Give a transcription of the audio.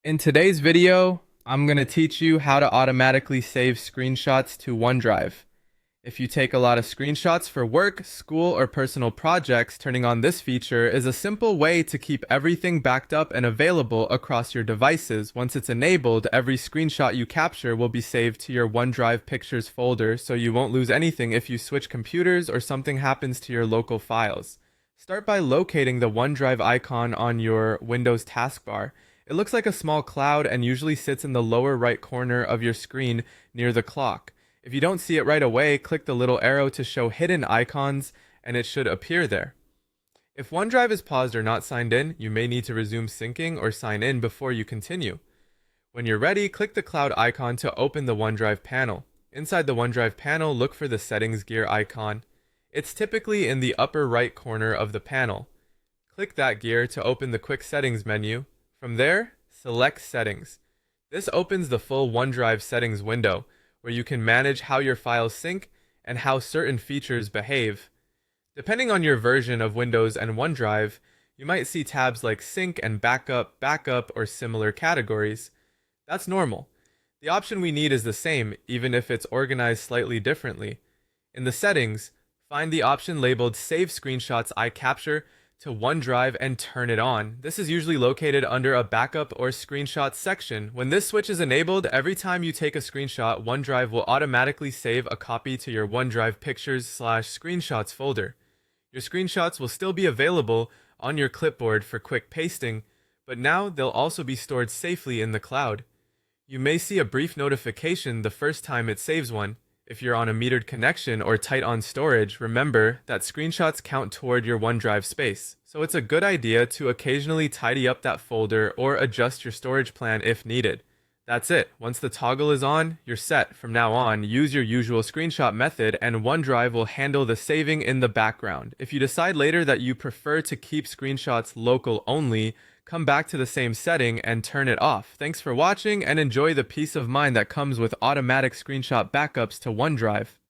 In today's video, I'm going to teach you how to automatically save screenshots to OneDrive. If you take a lot of screenshots for work, school, or personal projects, turning on this feature is a simple way to keep everything backed up and available across your devices. Once it's enabled, every screenshot you capture will be saved to your OneDrive Pictures folder, so you won't lose anything if you switch computers or something happens to your local files. Start by locating the OneDrive icon on your Windows taskbar. It looks like a small cloud and usually sits in the lower right corner of your screen near the clock. If you don't see it right away, click the little arrow to show hidden icons and it should appear there. If OneDrive is paused or not signed in, you may need to resume syncing or sign in before you continue. When you're ready, click the cloud icon to open the OneDrive panel. Inside the OneDrive panel, look for the settings gear icon. It's typically in the upper right corner of the panel. Click that gear to open the quick settings menu. From there, select Settings. This opens the full OneDrive settings window, where you can manage how your files sync and how certain features behave. Depending on your version of Windows and OneDrive, you might see tabs like Sync and Backup, or similar categories. That's normal. The option we need is the same, even if it's organized slightly differently. In the settings, find the option labeled Save Screenshots I Capture to OneDrive and turn it on. This is usually located under a backup or screenshot section. When this switch is enabled, every time you take a screenshot, OneDrive will automatically save a copy to your OneDrive Pictures/Screenshots folder. Your screenshots will still be available on your clipboard for quick pasting, but now they'll also be stored safely in the cloud. You may see a brief notification the first time it saves one. If you're on a metered connection or tight on storage, remember that screenshots count toward your OneDrive space, so it's a good idea to occasionally tidy up that folder or adjust your storage plan if needed. That's it. Once the toggle is on, you're set. From now on, use your usual screenshot method and OneDrive will handle the saving in the background. If you decide later that you prefer to keep screenshots local only, come back to the same setting and turn it off. Thanks for watching and enjoy the peace of mind that comes with automatic screenshot backups to OneDrive.